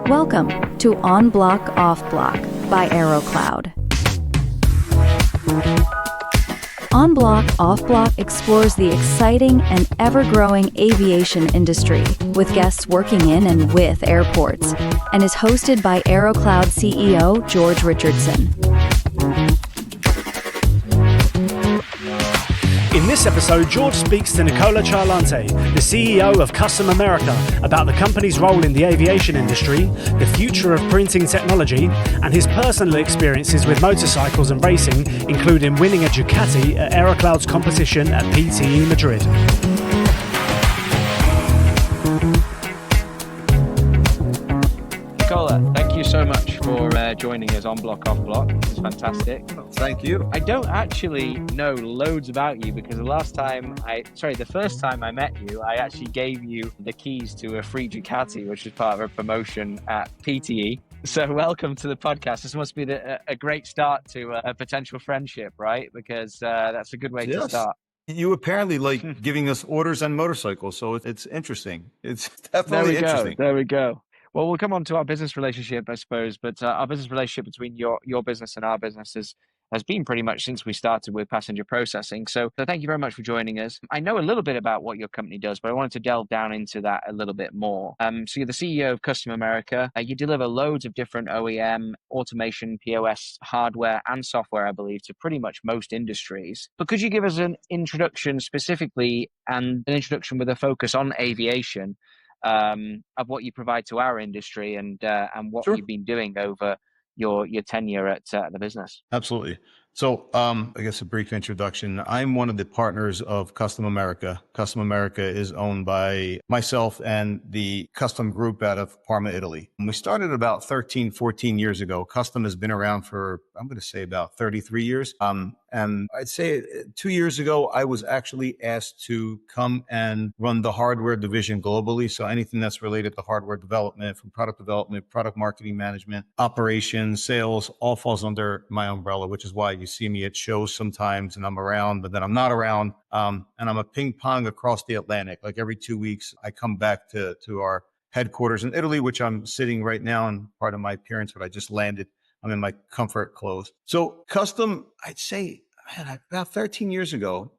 Welcome to On Block Off Block by AeroCloud. On Block Off Block explores the exciting and ever-growing aviation industry with guests working in and with airports, and is hosted by AeroCloud CEO George Richardson. In this episode, George speaks to Nicola Ciarlante, the CEO of Custom America, about the company's role in the aviation industry, the future of printing technology, and his personal experiences with motorcycles and racing, including winning a Ducati at AeroCloud's competition at PTE Madrid. Nicola, thank you so much for joining us on Block Off Block. It's fantastic. Thank you. I don't actually know loads about you because the first time I met you, I actually gave you the keys to a free Ducati, which was part of a promotion at PTE. So welcome to the podcast. This must be a great start to a potential friendship, right? Because that's a good way to start. You apparently like giving us orders on motorcycles, so it's interesting. It's definitely interesting. There we go. Well, we'll come on to our business relationship, I suppose, but our business relationship between your business and our business has been pretty much since we started with passenger processing. So thank you very much for joining us. I know a little bit about what your company does, but I wanted to delve down into that a little bit more. So you're the CEO of Custom America. You deliver loads of different OEM, automation, POS, hardware, and software, I believe, to pretty much most industries. But could you give us an introduction specifically, and an introduction with a focus on aviation, of what you provide to our industry and what Sure. you've been doing over your tenure at the business? Absolutely. So I guess a brief introduction. I'm one of the partners of Custom America. Custom America is owned by myself and the Custom Group out of Parma, Italy. And we started about 13, 14 years ago. Custom has been around for, I'm going to say, about 33 years. And I'd say 2 years ago, I was actually asked to come and run the hardware division globally. So anything that's related to hardware development, from product development, product marketing management, operations, sales, all falls under my umbrella, which is why you see me at shows sometimes and I'm around, but then I'm not around. And I'm a ping pong across the Atlantic. Like every 2 weeks, I come back to our headquarters in Italy, which I'm sitting right now, and part of my appearance, but I just landed. I'm in my comfort clothes. So Custom, I'd say, about 13 years ago,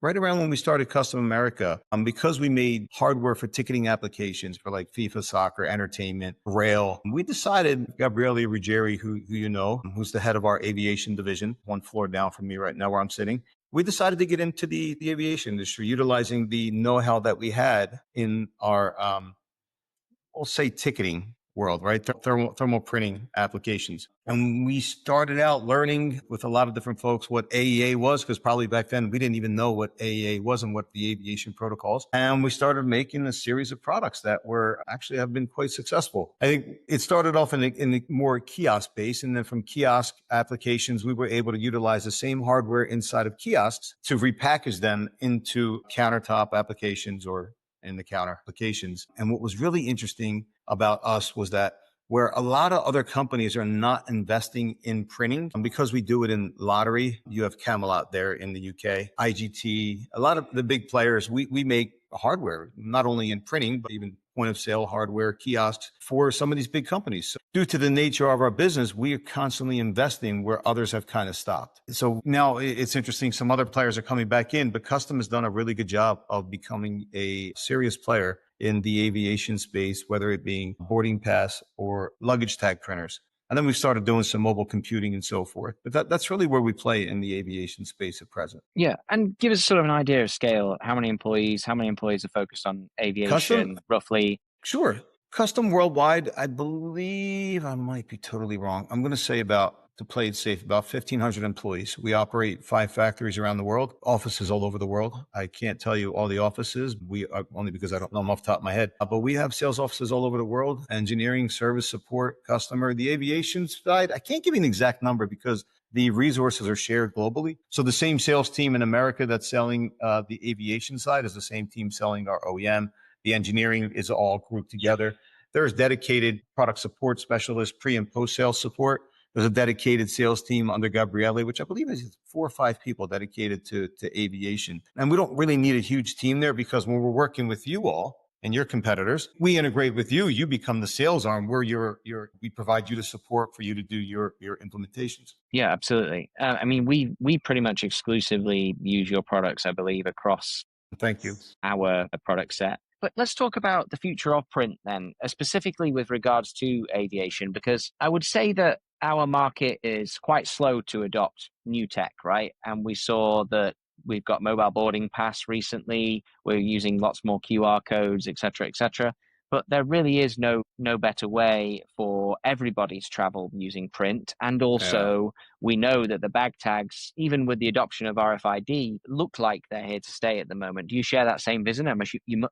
right around when we started Custom America, because we made hardware for ticketing applications for like FIFA, soccer, entertainment, rail, we decided, Gabriele Ruggieri, who you know, who's the head of our aviation division, one floor down from me right now where I'm sitting, we decided to get into the aviation industry, utilizing the know-how that we had in our, we'll say, ticketing world, right? Thermal printing applications. And we started out learning with a lot of different folks what AEA was, because probably back then we didn't even know what AEA was and what the aviation protocols. And we started making a series of products that have been quite successful. I think it started off in the more kiosk base. And then from kiosk applications, we were able to utilize the same hardware inside of kiosks to repackage them into countertop applications or in the counter applications. And what was really interesting about us was that where a lot of other companies are not investing in printing, because we do it in lottery, you have Camelot there in the UK, IGT, a lot of the big players, we make hardware, not only in printing, but even point of sale hardware, kiosks for some of these big companies. So due to the nature of our business, we are constantly investing where others have kind of stopped. So now it's interesting. Some other players are coming back in, but Custom has done a really good job of becoming a serious player in the aviation space, whether it being boarding pass or luggage tag printers. And then we started doing some mobile computing and so forth. But that's really where we play in the aviation space at present. Yeah. And give us sort of an idea of scale. How many employees are focused on aviation, Custom, roughly? sure. Custom worldwide, I believe, I might be totally wrong. I'm going to say to play it safe, about 1,500 employees. We operate 5 factories around the world, offices all over the world. I can't tell you all the offices. We are, only because I don't know them off the top of my head. But we have sales offices all over the world, engineering, service, support, customer. The aviation side, I can't give you an exact number because the resources are shared globally. So the same sales team in America that's selling the aviation side is the same team selling our OEM. The engineering is all grouped together. There's dedicated product support specialists, pre and post sales support There's a dedicated sales team under Gabriele, which I believe is 4 or 5 people dedicated to aviation. And we don't really need a huge team there because when we're working with you all and your competitors, we integrate with you. You become the sales arm. We provide you the support for you to do your implementations. Yeah, absolutely. I mean, we pretty much exclusively use your products, I believe, across Thank you. our product set. But let's talk about the future of print then, specifically with regards to aviation, because I would say that our market is quite slow to adopt new tech, right? And we saw that we've got mobile boarding pass recently. We're using lots more QR codes, et cetera, et cetera. But there really is no better way for everybody to travel using print. And also, we know that the bag tags, even with the adoption of RFID, look like they're here to stay at the moment. Do you share that same vision?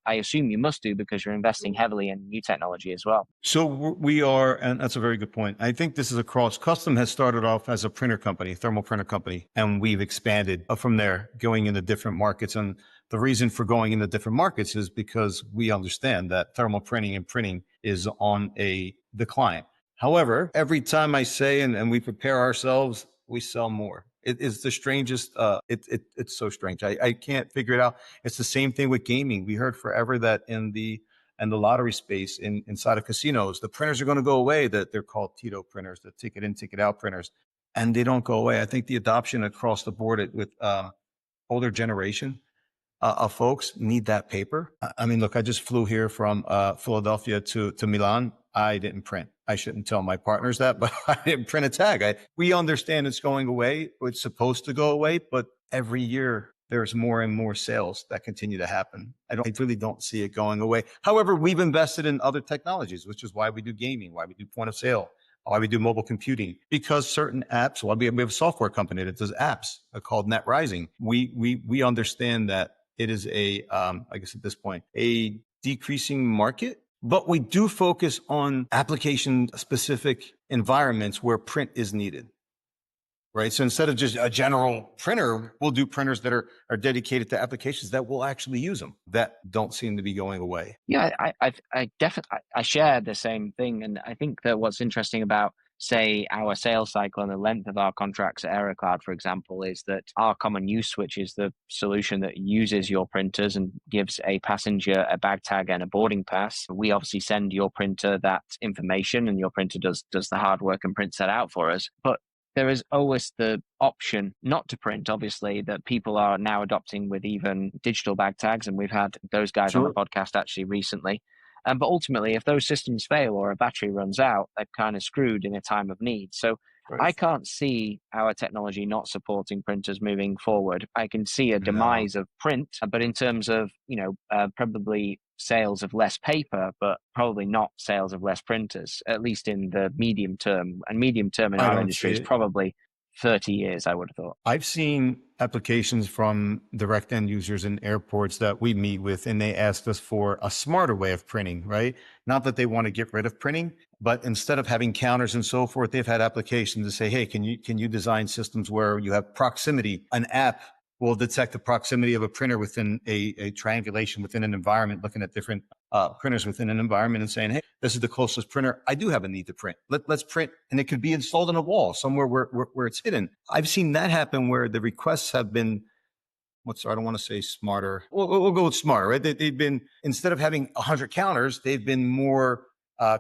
I assume you must do because you're investing heavily in new technology as well. So we are, and that's a very good point. I think this is across. Custom has started off as a printer company, thermal printer company, and we've expanded from there, going into different markets. And the reason for going into different markets is because we understand that thermal printing and printing is on a decline. However, every time I say and we prepare ourselves, we sell more. It is the strangest. It's so strange. I can't figure it out. It's the same thing with gaming. We heard forever that in the lottery space inside of casinos, the printers are going to go away. That they're called Tito printers, the ticket in, ticket out printers, and they don't go away. I think the adoption across the board with older generation of folks need that paper. I mean, look, I just flew here from Philadelphia to Milan. I didn't print. I shouldn't tell my partners that, but I didn't print a tag. We understand it's going away. It's supposed to go away, but every year there's more and more sales that continue to happen. I really don't see it going away. However, we've invested in other technologies, which is why we do gaming, why we do point of sale, why we do mobile computing, because certain apps, well, we have a software company that does apps called NetRising. We understand that it is I guess at this point, a decreasing market, but we do focus on application specific environments where print is needed. Right. So instead of just a general printer, we'll do printers that are dedicated to applications that will actually use them, that don't seem to be going away. Yeah, I definitely share the same thing. And I think that what's interesting about, say, our sales cycle and the length of our contracts at AeroCloud, for example, is that our common use, which is the solution that uses your printers and gives a passenger a bag tag and a boarding pass. We obviously send your printer that information and your printer does the hard work and prints that out for us. But there is always the option not to print, obviously, that people are now adopting with even digital bag tags. And we've had those guys on the podcast actually recently. But ultimately, if those systems fail or a battery runs out, they're kind of screwed in a time of need. So I can't see our technology not supporting printers moving forward. I can see a demise of print, but in terms of, probably sales of less paper, but probably not sales of less printers, at least in the medium term. And medium term in our industry is probably 30 years, I would have thought. I've seen applications from direct end users in airports that we meet with, and they asked us for a smarter way of printing, right? Not that they want to get rid of printing, but instead of having counters and so forth, they've had applications to say, hey, can you design systems where you have proximity? An app will detect the proximity of a printer within a triangulation within an environment, looking at different printers within an environment and saying, hey, this is the closest printer. I do have a need to print. Let's print. And it could be installed on a wall somewhere where it's hidden. I've seen that happen where the requests have been, I don't want to say smarter. We'll go with smarter, right? They've been, instead of having 100 counters, they've been more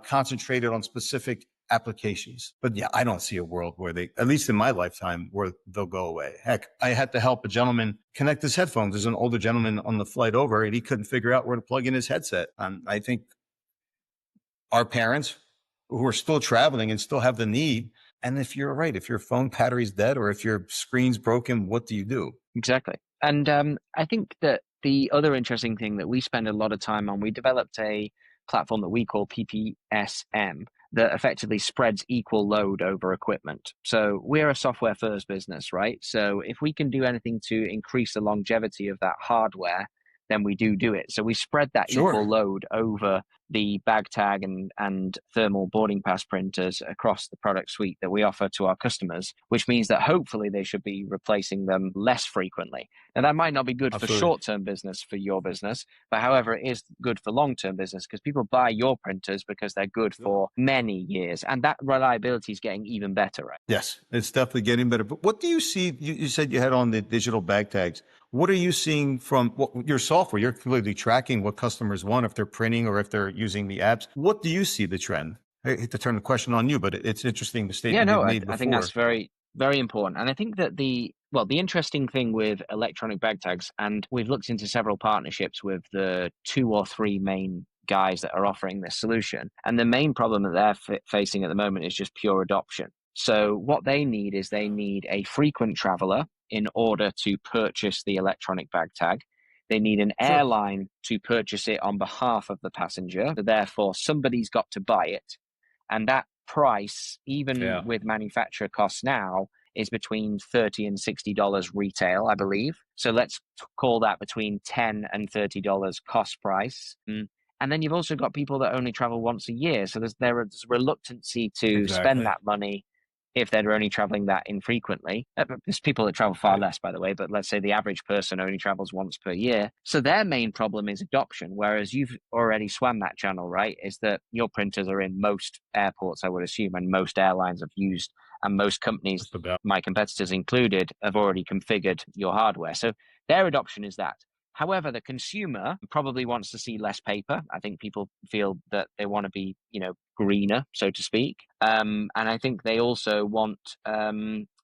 concentrated on specific applications. But yeah, I don't see a world where at least in my lifetime, where they'll go away. Heck, I had to help a gentleman connect his headphones. There's an older gentleman on the flight over and he couldn't figure out where to plug in his headset. I think our parents who are still traveling and still have the need. And if your phone battery's dead or if your screen's broken, what do you do? Exactly. And I think that the other interesting thing that we spend a lot of time on, we developed a platform that we call PPSM that effectively spreads equal load over equipment. So we're a software first business, right? So if we can do anything to increase the longevity of that hardware, then we do it. So we spread that Sure. equal load over the bag tag and thermal boarding pass printers across the product suite that we offer to our customers, which means that hopefully they should be replacing them less frequently. Now, that might not be good for Absolutely. short-term business for your business, but however, it is good for long-term business because people buy your printers because they're good for many years, and that reliability is getting even better, right? Yes, it's definitely getting better. But what do you see? You said you had on the digital bag tags. What are you seeing from your software? You're clearly tracking what customers want, if they're printing or if they're using the apps. What do you see the trend? I hate to turn the question on you, but it's interesting the Yeah, statement no, you've made I think that's before. very, very important. And I think that the interesting thing with electronic bag tags, and we've looked into several partnerships with the 2 or 3 main guys that are offering this solution. And the main problem that they're facing at the moment is just pure adoption. So what they need is they need a frequent traveler in order to purchase the electronic bag tag. They need an Sure. airline to purchase it on behalf of the passenger. So therefore, somebody's got to buy it. And that price, even Yeah. with manufacturer costs now, is between $30 and $60 retail, I believe. So let's call that between $10 and $30 cost price. And then you've also got people that only travel once a year. So there's a reluctancy to spend Exactly. that money if they're only traveling that infrequently. There's people that travel far Right. less, by the way, but let's say the average person only travels once per year. So their main problem is adoption, whereas you've already swam that channel, right? Is that your printers are in most airports, I would assume, and most airlines have used, and most companies, Just about. my competitors included, have already configured your hardware. So their adoption is that. However, the consumer probably wants to see less paper. I think people feel that they want to be, greener, so to speak. And I think they also want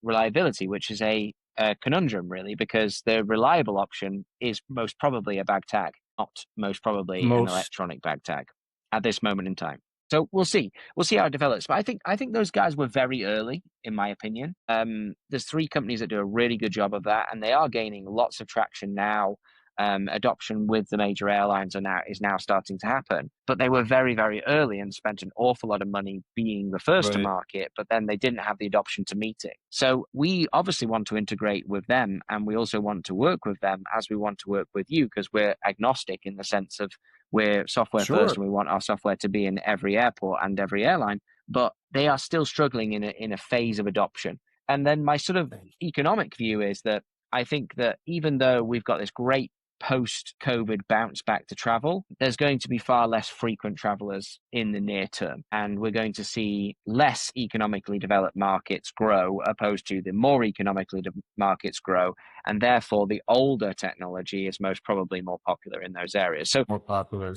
reliability, which is a conundrum, really, because the reliable option is most probably a bag tag, not most probably an Most. electronic bag tag at this moment in time. So we'll see. We'll see how it develops. But I think those guys were very early, in my opinion. There's 3 companies that do a really good job of that, and they are gaining lots of traction now. Adoption with the major airlines is now starting to happen, but they were very, very early and spent an awful lot of money being the first to Right. market, but then they didn't have the adoption to meet it. So we obviously want to integrate with them, and we also want to work with them as we want to work with you, because we're agnostic in the sense of we're software first Sure. and we want our software to be in every airport and every airline, but they are still struggling in a phase of adoption. And then my sort of economic view is that I think that even though we've got this great post-COVID bounce back to travel, there's going to be far less frequent travelers in the near term. And we're going to see less economically developed markets grow opposed to the more economically markets grow. And therefore, the older technology is most probably more popular in those areas. So More popular.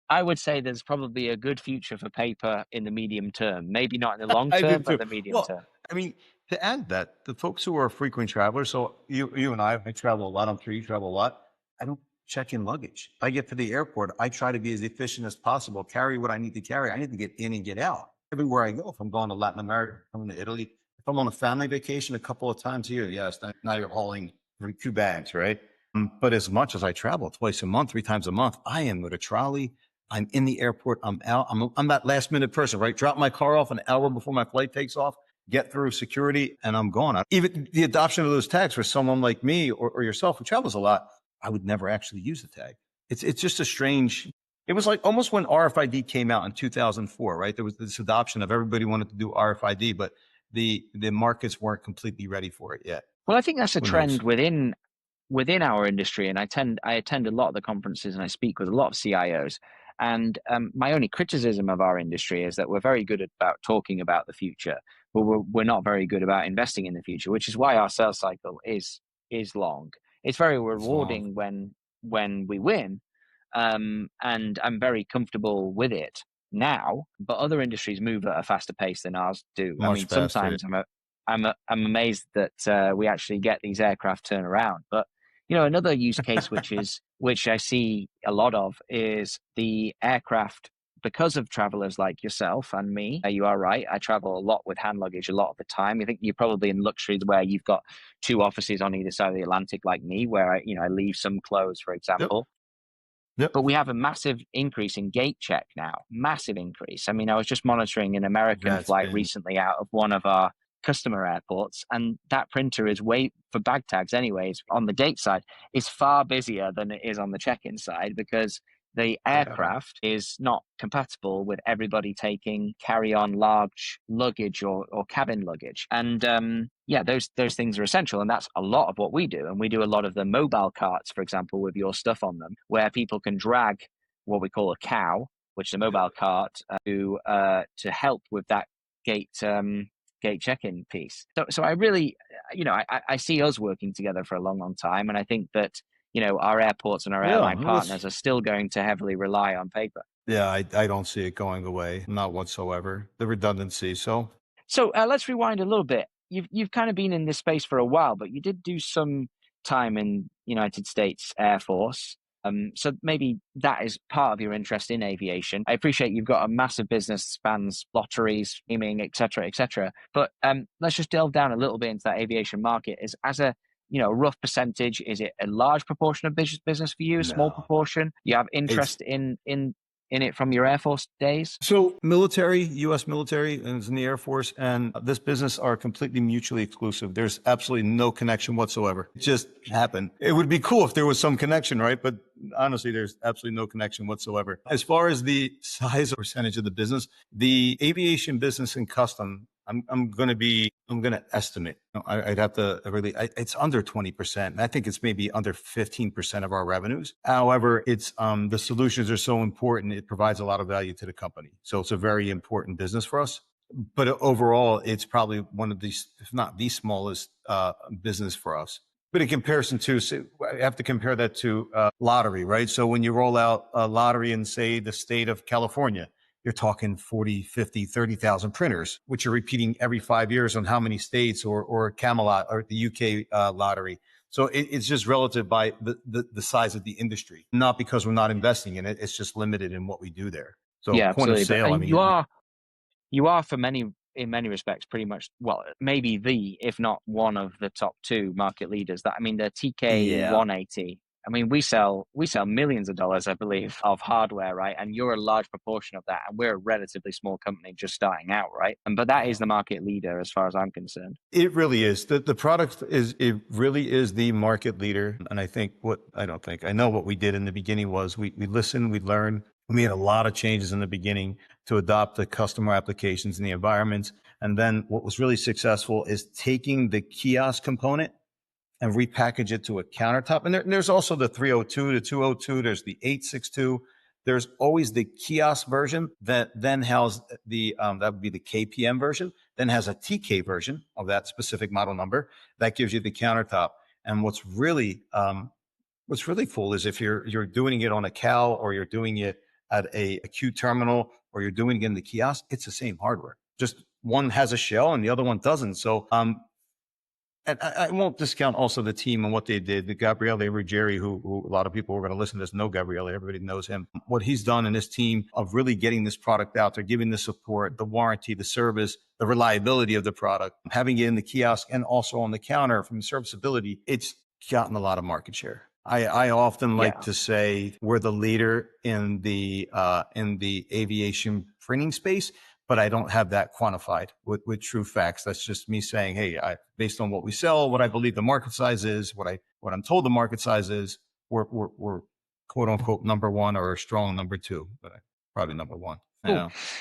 I would say there's probably a good future for paper in the medium term. Maybe not in the long I do term, but too. the medium Well, term. I mean, to add that, the folks who are frequent travelers, so you and I travel a lot. I'm sure you travel a lot. I don't check in luggage. If I get to the airport, I try to be as efficient as possible, carry what I need to carry. I need to get in and get out. Everywhere I go, if I'm going to Latin America, I'm going to Italy, if I'm on a family vacation a couple of times a year, yes, now you're hauling 2 bags, right? But as much as I travel twice a month, 3 times a month, I am with a trolley. I'm in the airport. I'm out. I'm that last minute person, right? Drop my car off an hour before my flight takes off, get through security, and I'm gone. Even the adoption of those tags for someone like me or yourself who travels a lot, I would never actually use the tag. It's just a strange. It was like almost when RFID came out in 2004, right? There was this adoption of everybody wanted to do RFID, but the markets weren't completely ready for it yet. Well, I think that's a Who knows? trend within our industry, and I attend a lot of the conferences and I speak with a lot of CIOs. And my only criticism of our industry is that we're very good about talking about the future, but we're not very good about investing in the future, which is why our sales cycle is long. It's very It's long. rewarding when we win, and I'm very comfortable with it now. But other industries move at a faster pace than ours do. I Much mean, faster. sometimes I'm amazed that we actually get these aircraft turn around. But another use case which I see a lot of is the aircraft. Because of travelers like yourself and me, you are right. I travel a lot with hand luggage a lot of the time. I think you're probably in luxury where you've got 2 offices on either side of the Atlantic, like me, where I leave some clothes, for Yep. example. Yep. But we have a massive increase in gate check now. Massive increase. I mean, I was just monitoring an American That's flight been recently out of one of our customer airports, and that printer is way for bag tags anyways on the gate side is far busier than it is on the check-in side, because the aircraft is not compatible with everybody taking carry-on large luggage or cabin luggage. And those things are essential, and that's a lot of what we do. And we do a lot of the mobile carts, for example, with your stuff on them, where people can drag what we call a cow, which is a mobile cart, to help with that gate check-in piece. So I really, I see us working together for a long, long time, and I think that our airports and our airline partners are still going to heavily rely on paper. Yeah, I don't see it going away, not whatsoever. The redundancy. So let's rewind a little bit. You've kind of been in this space for a while, but you did do some time in United States Air Force. So maybe that is part of your interest in aviation. I appreciate you've got a massive business, spans lotteries, streaming, et cetera. But let's just delve down a little bit into that aviation market. As a rough percentage, is it a large proportion of business for you, a small proportion? You have interest in it from your Air Force days? So military, U.S. military, and in the Air Force, and this business are completely mutually exclusive. There's absolutely no connection whatsoever. It just happened. It would be cool if there was some connection, right? But honestly, there's absolutely no connection whatsoever. As far as the size or percentage of the business, the aviation business and custom, I'm going to estimate. I'd have to it's under 20%. I think it's maybe under 15% of our revenues. However, it's, the solutions are so important. It provides a lot of value to the company. So it's a very important business for us. But overall, it's probably one of these, if not the smallest, business for us. But in comparison to, I have to compare that to lottery, right? So when you roll out a lottery in, say, the state of California, you're talking 40, 50, 30,000 printers, which are repeating every 5 years on how many states, or Camelot or the UK lottery. So it's just relative by the size of the industry, not because we're not investing in it. It's just limited in what we do there. So yeah, point of absolutely. sale, I mean, you are in many respects pretty much, well, maybe if not one of the top two market leaders. The TK 180. I mean, we sell millions of dollars, I believe, of hardware, right? And you're a large proportion of that, and we're a relatively small company just starting out, right? But that is the market leader as far as I'm concerned. It really is. The product it really is the market leader. And I know what we did in the beginning was we listened, we learned. We made a lot of changes in the beginning to adopt the customer applications and the environments. And then what was really successful is taking the kiosk component and repackage it to a countertop. And there's also the 302, the 202, there's the 862. There's always the kiosk version that then has that would be the KPM version, then has a TK version of that specific model number that gives you the countertop. And what's really cool is if you're doing it on a CAL, or you're doing it at a Q terminal, or you're doing it in the kiosk, it's the same hardware. Just one has a shell and the other one doesn't. So, and I won't discount also the team and what they did. The Gabriele Ruggieri, who a lot of people who are going to listen to this know Gabriele. Everybody knows him. What he's done in his team of really getting this product out there, giving the support, the warranty, the service, the reliability of the product, having it in the kiosk and also on the counter from the serviceability, it's gotten a lot of market share. I often like to say we're the leader in the aviation printing space, but I don't have that quantified with true facts. That's just me saying, hey, based on what we sell, what I believe the market size is, what I'm told the market size is, we're quote unquote number one, or a strong number two, but probably number one.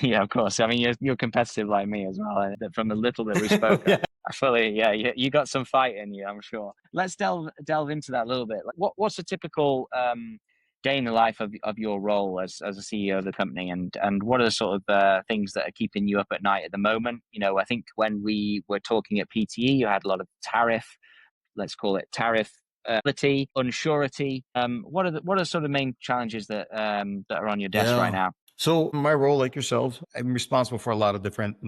Yeah, of course. I mean, you're competitive like me as well. From the little that we spoke, I fully, you got some fight in you, I'm sure. Let's delve into that a little bit. Like, what's a typical day in the life of your role as a CEO of the company, and what are the sort of things that are keeping you up at night at the moment? I think when we were talking at PTE, you had a lot of let's call it tariff unsurety. What are sort of main challenges that are on your desk right now? So my role, like yourselves, I'm responsible for a lot of different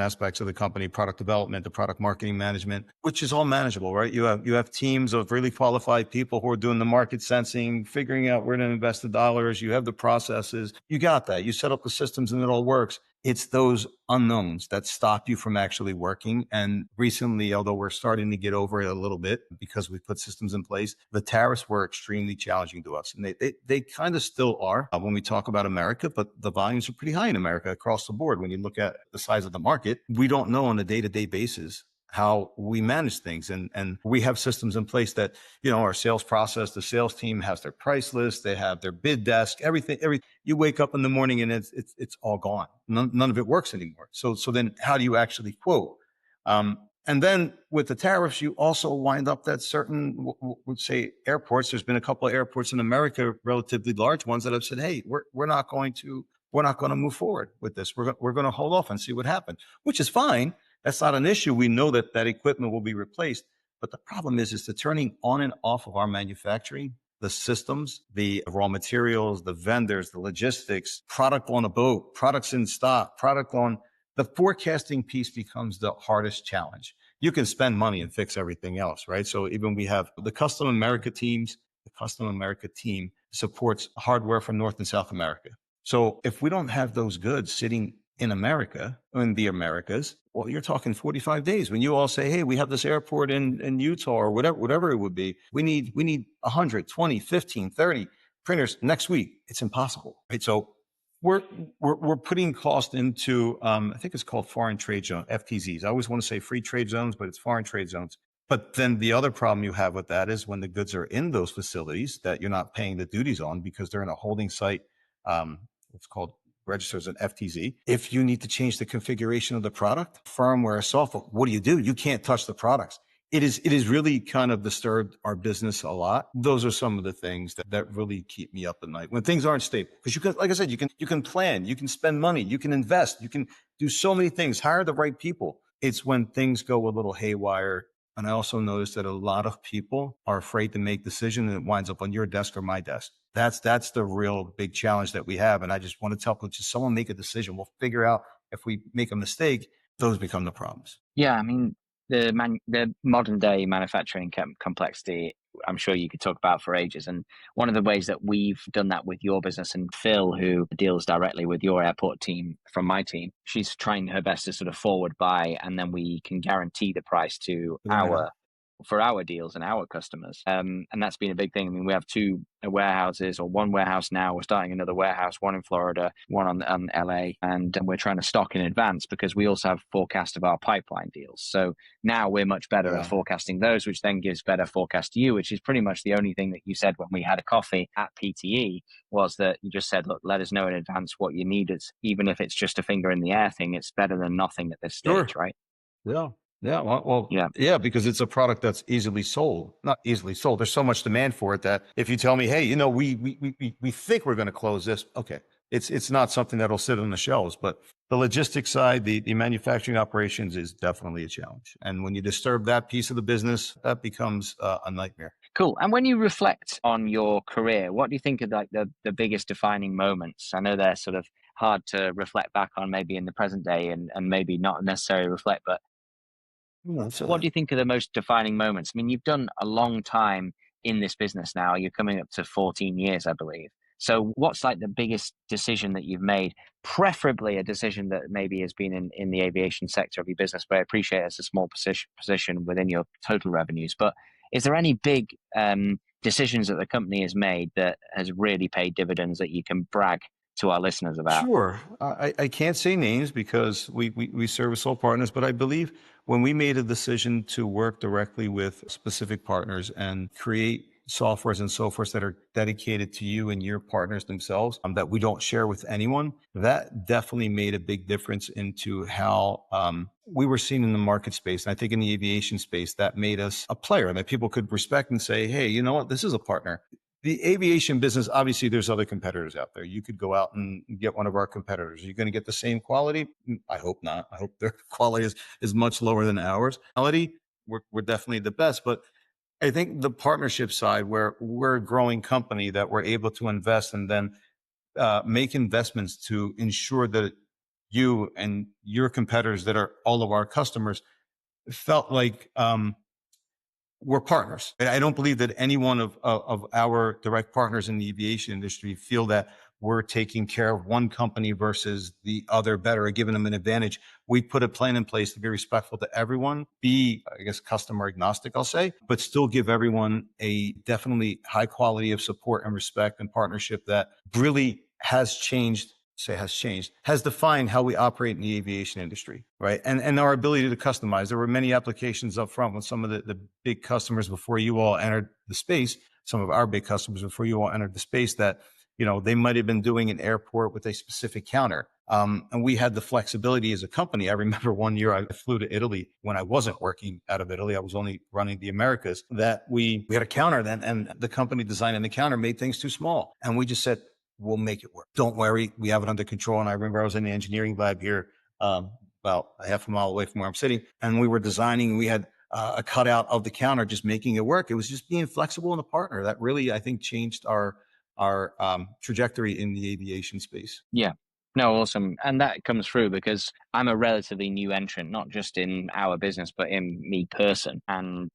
aspects of the company: product development, the product marketing management, which is all manageable, right? You have teams of really qualified people who are doing the market sensing, figuring out where to invest the dollars. You have the processes. You got that. You set up the systems and it all works. It's those unknowns that stop you from actually working. And recently, although we're starting to get over it a little bit because we put systems in place, the tariffs were extremely challenging to us. And they kind of still are when we talk about America, but the volumes are pretty high in America across the board. When you look at the size of the market, we don't know on a day-to-day basis how we manage things. And we have systems in place that, you know, our sales process, the sales team has their price list, they have their bid desk, everything. You wake up in the morning and it's all gone. None of it works anymore. So then how do you actually quote? And then with the tariffs, you also wind up that certain, would say airports. There's been a couple of airports in America, relatively large ones, that have said, "Hey, we're not going to move forward with this. We're going to hold off and see what happens," which is fine. That's not an issue. We know that equipment will be replaced. But the problem is the turning on and off of our manufacturing, the systems, the raw materials, the vendors, the logistics, product on a boat, products in stock, the forecasting piece becomes the hardest challenge. You can spend money and fix everything else, right? So even we have the Custom America teams. The Custom America team supports hardware for North and South America. So if we don't have those goods sitting in America, in the Americas, well, you're talking 45 days. When you all say, "Hey, we have this airport in Utah," or whatever it would be, we need 100, 20, 15, 30 printers next week. It's impossible, right? So we're putting cost into, I think it's called foreign trade zone, FTZs. I always want to say free trade zones, but it's foreign trade zones. But then the other problem you have with that is when the goods are in those facilities that you're not paying the duties on because they're in a holding site, it's called registers an FTZ. If you need to change the configuration of the product, firmware, software, what do? You can't touch the products. It is really kind of disturbed our business a lot. Those are some of the things that really keep me up at night when things aren't stable. Because you can, like I said, you can plan, you can spend money, you can invest, you can do so many things, hire the right people. It's when things go a little haywire. And I also noticed that a lot of people are afraid to make decisions and it winds up on your desk or my desk. That's the real big challenge that we have. And I just want to tell people, just someone make a decision. We'll figure out if we make a mistake, those become the problems. Yeah, I mean, the modern day manufacturing complexity, I'm sure you could talk about for ages. And one of the ways that we've done that with your business, and Phil, who deals directly with your airport team from my team, she's trying her best to sort of forward buy, and then we can guarantee the price to for our deals and our customers. And that's been a big thing. I mean, we have two warehouses, or one warehouse now. We're starting another warehouse, one in Florida, one on LA, and we're trying to stock in advance because we also have forecast of our pipeline deals. So now we're much better at forecasting those, which then gives better forecast to you, which is pretty much the only thing that you said when we had a coffee at PTE, was that you just said, "Look, let us know in advance what you need. It's, even if it's just a finger in the air thing, it's better than nothing at this stage," right? Yeah. Yeah. Well, yeah, because it's a product that's easily sold, not easily sold. There's so much demand for it that if you tell me, "Hey, you know, we think we're going to close this," okay, it's not something that'll sit on the shelves. But the logistics side, the manufacturing operations is definitely a challenge. And when you disturb that piece of the business, that becomes a nightmare. Cool. And when you reflect on your career, what do you think are like the biggest defining moments? I know they're sort of hard to reflect back on maybe in the present day and maybe not necessarily reflect, but what do you think are the most defining moments? I mean, you've done a long time in this business now. You're coming up to 14 years, I believe. So what's like the biggest decision that you've made, preferably a decision that maybe has been in the aviation sector of your business, but I appreciate it's a small position within your total revenues. But is there any big decisions that the company has made that has really paid dividends that you can brag to our listeners about? Sure. I can't say names because we service all partners, but I believe when we made a decision to work directly with specific partners and create softwares and so forth that are dedicated to you and your partners themselves, that we don't share with anyone, that definitely made a big difference into how we were seen in the market space. And I think in the aviation space, that made us a player that people could respect and say, "Hey, you know what? This is a partner." The aviation business, obviously, there's other competitors out there. You could go out and get one of our competitors. Are you going to get the same quality? I hope not. I hope their quality is much lower than ours. Quality, we're definitely the best. But I think the partnership side, where we're a growing company that we're able to invest and then make investments to ensure that you and your competitors that are all of our customers felt like we're partners. I don't believe that any one of our direct partners in the aviation industry feel that we're taking care of one company versus the other better or giving them an advantage. We put a plan in place to be respectful to everyone, be, I guess, customer agnostic, I'll say, but still give everyone a definitely high quality of support and respect and partnership that really has changed say has changed, has defined how we operate in the aviation industry, right? And our ability to customize. There were many applications up front with some of the big customers before you all entered the space, some of our big customers before you all entered the space that, they might have been doing an airport with a specific counter. And we had the flexibility as a company. I remember one year I flew to Italy when I wasn't working out of Italy. I was only running the Americas, that we had a counter then, and the company designing the counter made things too small. And we just said, we'll make it work. Don't worry. We have it under control. And I remember I was in the engineering lab here, about a half a mile away from where I'm sitting. And we were designing, we had a cutout of the counter, just making it work. It was just being flexible and a partner that really, I think, changed our trajectory in the aviation space. Yeah. No, awesome. And that comes through because I'm a relatively new entrant, not just in our business, but in me person. And,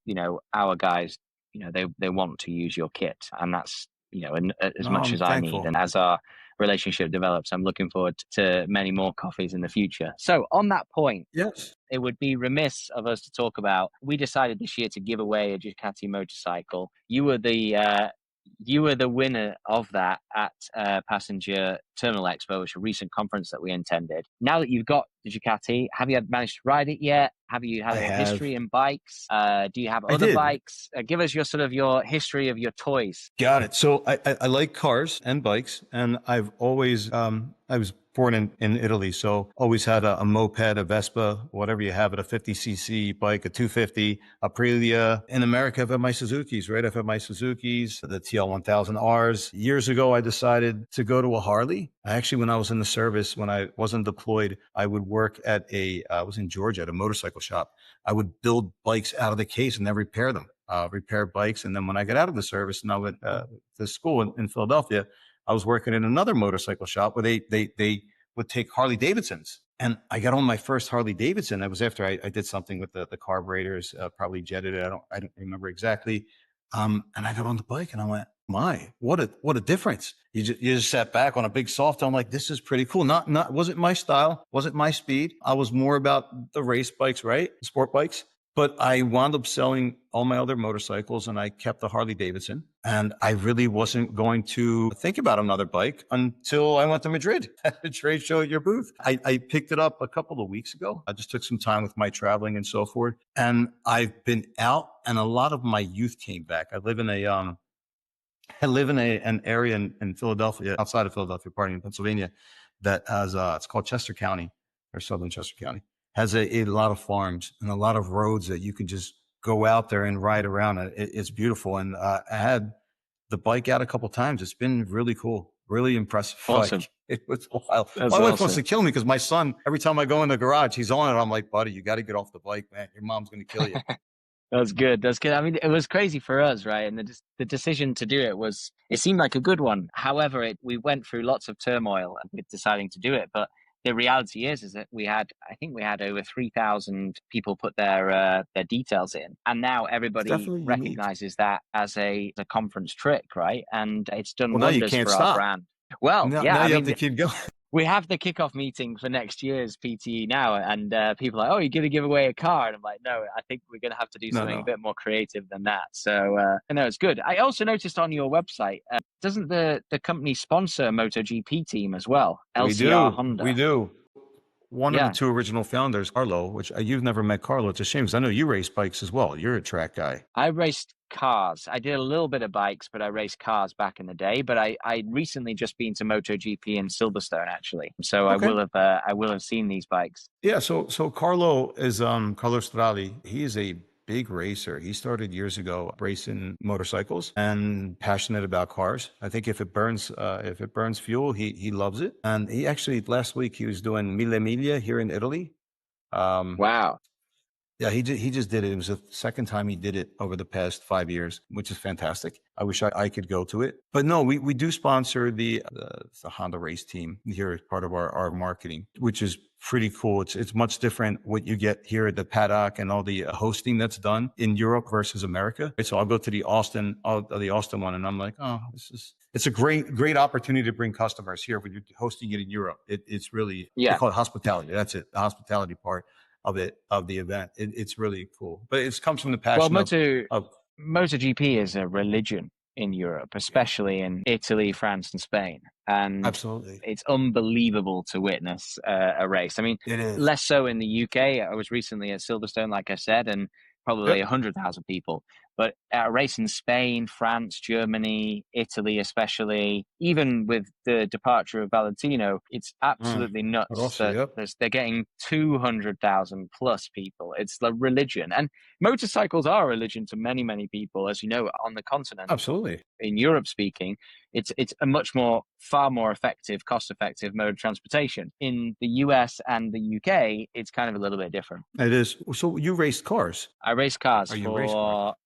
our guys, they want to use your kit. And that's, as much I'm as I need. thankful. And as our relationship develops, I'm looking forward to many more coffees in the future. So on that point, Yes. it would be remiss of us to talk about, we decided this year to give away a Ducati motorcycle. You were the winner of that at Passenger Terminal Expo, which is a recent conference that we attended. Now that you've got the Ducati, have you managed to ride it yet? Have you had a history in bikes? Do you have other bikes? Give us your history of your toys. Got it. So I like cars and bikes, and I've always, I was born in Italy, so always had a moped, a Vespa, whatever you have, a 50cc bike, a 250, Aprilia. In America, I've had my Suzukis, right? I've had my Suzukis, the TL1000Rs. Years ago, I decided to go to a Harley. Actually, when I was in the service, when I wasn't deployed, I would work at I was in Georgia at a motorcycle shop. I would build bikes out of the case and then repair them, repair bikes. And then when I got out of the service and I went to school in Philadelphia, I was working in another motorcycle shop where they would take Harley Davidsons. And I got on my first Harley Davidson. That was after I did something with the carburetors, probably jetted it. I don't remember exactly. And I got on the bike and I went, my, what a difference. You just sat back on a big soft. I'm like, this is pretty cool. Not, wasn't my style, wasn't my speed. I was more about the race bikes, right? Sport bikes. But I wound up selling all my other motorcycles and I kept the Harley Davidson. And I really wasn't going to think about another bike until I went to Madrid at the trade show at your booth. I picked it up a couple of weeks ago. I just took some time with my traveling and so forth. And I've been out and a lot of my youth came back. I live in an area in Philadelphia, outside of Philadelphia, in Pennsylvania, that has, it's called Chester County or Southern Chester County. Has a lot of farms and a lot of roads that you can just go out there and ride around. It's beautiful. And I had the bike out a couple of times. It's been really cool, really impressive. Awesome. It was wild. That's my wife awesome. wants to kill me because my son, every time I go in the garage, he's on it. I'm like, buddy, you got to get off the bike, man. Your mom's going to kill you. That's good. That's good. I mean, it was crazy for us, right? And the decision to do it seemed like a good one. However, we went through lots of turmoil with deciding to do it. But the reality is that I think we had over 3,000 people put their details in. And now everybody recognizes that as a conference trick, right? And it's done wonders for our brand. Well, now you have to keep going. We have the kickoff meeting for next year's PTE now, and people are like, oh, you're going to give away a car. And I'm like, no, I think we're going to have to do something a bit more creative than that. So, no, it's good. I also noticed on your website, doesn't the company sponsor MotoGP team as well? LCR Honda. We do. One of the two original founders, Carlo, which you've never met Carlo. It's a shame because I know you race bikes as well. You're a track guy. I raced cars. I did a little bit of bikes, but I raced cars back in the day. But I recently just been to MotoGP in Silverstone, actually. So okay. I will have seen these bikes. Yeah. So Carlo is Carlo Strali. He is a big racer. He started years ago racing motorcycles and passionate about cars. I think if it burns fuel, he loves it. And he actually last week he was doing Mille Miglia here in Italy. Wow. Yeah, he just did it. It was the second time he did it over the past 5 years, which is fantastic. I wish I could go to it. But no, we do sponsor the Honda race team here as part of our marketing, which is pretty cool. It's much different what you get here at the paddock and all the hosting that's done in Europe versus America. So I'll go to the Austin one and I'm like, oh, it's a great opportunity to bring customers here when you're hosting it in Europe. It's really, they call it hospitality. That's it. The hospitality part of the event. It's really cool, but it comes from the passion. Well, MotoGP is a religion in Europe, especially in Italy, France, and Spain. And Absolutely. it's unbelievable to witness a race. I mean, It is. less so in the UK. I was recently at Silverstone, like I said, and probably Yep. 100,000 people. But at a race in Spain, France, Germany, Italy, especially, even with the departure of Valentino, it's absolutely nuts Also, that yep. they're getting 200,000 plus people. It's the religion. And motorcycles are a religion to many, many people, as you know, on the continent. Absolutely. In Europe speaking, it's a far more effective, cost-effective mode of transportation. In the US and the UK, it's kind of a little bit different. It is. So you raced cars? I race cars Race cars?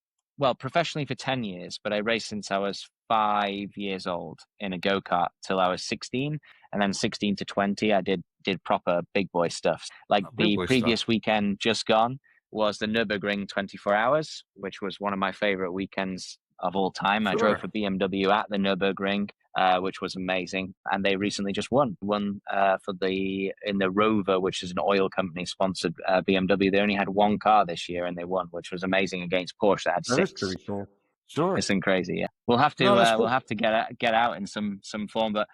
professionally for 10 years, but I raced since I was 5 years old in a go-kart till I was 16. And then 16 to 20, I did proper big boy stuff. Like the previous weekend just gone was the Nürburgring 24 hours, which was one of my favorite weekends of all time. Sure. I drove for BMW at the Nürburgring, which was amazing. And they recently just won in the Rover, which is an oil company sponsored BMW. They only had one car this year and they won, which was amazing against Porsche that had That is six. pretty cool. Sure. It's crazy. Yeah, we'll have to cool. we'll have to get out in some form. But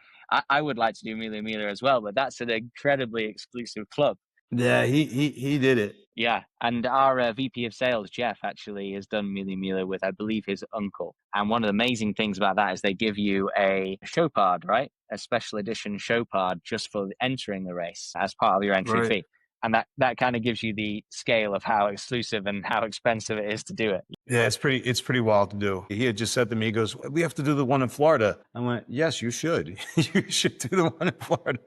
I would like to do Mille Miglia as well. But that's an incredibly exclusive club. Yeah, he did it. Yeah, and our VP of sales, Jeff, actually has done Mille Miglia with, I believe, his uncle. And one of the amazing things about that is they give you a show card, right? A special edition show card just for entering the race as part of your entry fee. And that kind of gives you the scale of how exclusive and how expensive it is to do it. Yeah, it's pretty wild to do. He had just said to me, he goes, "We have to do the one in Florida." I went, "Yes, you should. You should do the one in Florida."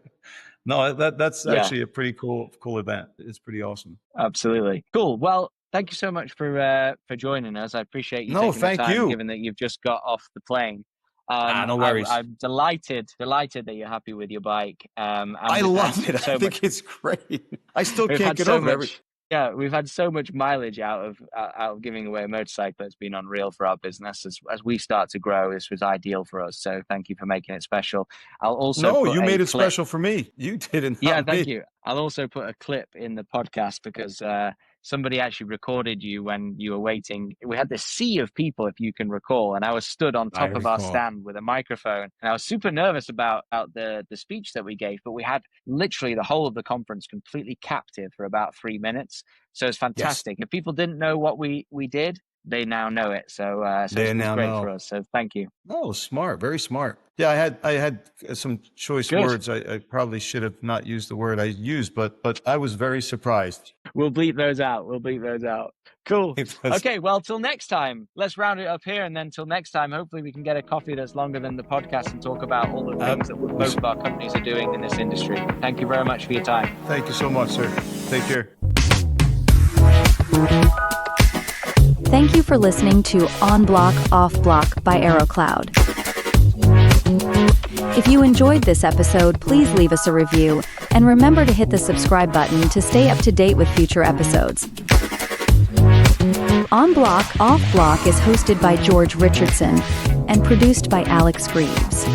No, that's actually a pretty cool event. It's pretty awesome. Absolutely. Cool. Well, thank you so much for joining us. I appreciate you taking the time, given that you've just got off the plane. No worries. I'm delighted that you're happy with your bike. I love it. I think it's great. I still can't get over it. Yeah, we've had so much mileage out of giving away a motorcycle. It's been unreal for our business. As we start to grow, this was ideal for us. So thank you for making it special. I'll also you made it special for me. You didn't. Yeah, thank you. I'll also put a clip in the podcast because somebody actually recorded you when you were waiting. We had this sea of people, if you can recall, and I was stood on top of our stand with a microphone. And I was super nervous about the speech that we gave, but we had literally the whole of the conference completely captive for about 3 minutes. So it's fantastic. Yes. If people didn't know what we did, they now know it. So it's great for us. So thank you. Oh, smart. Very smart. Yeah, I had some choice words. I probably should have not used the word I used, but I was very surprised. We'll bleep those out. Cool. Okay, well, till next time, let's round it up here. And then till next time, hopefully we can get a coffee that's longer than the podcast and talk about all the things that both of our companies are doing in this industry. Thank you very much for your time. Thank you so much, sir. Take care. Thank you for listening to On Block, Off Block by AeroCloud. If you enjoyed this episode, please leave us a review and remember to hit the subscribe button to stay up to date with future episodes. On Block, Off Block is hosted by George Richardson and produced by Alex Greaves.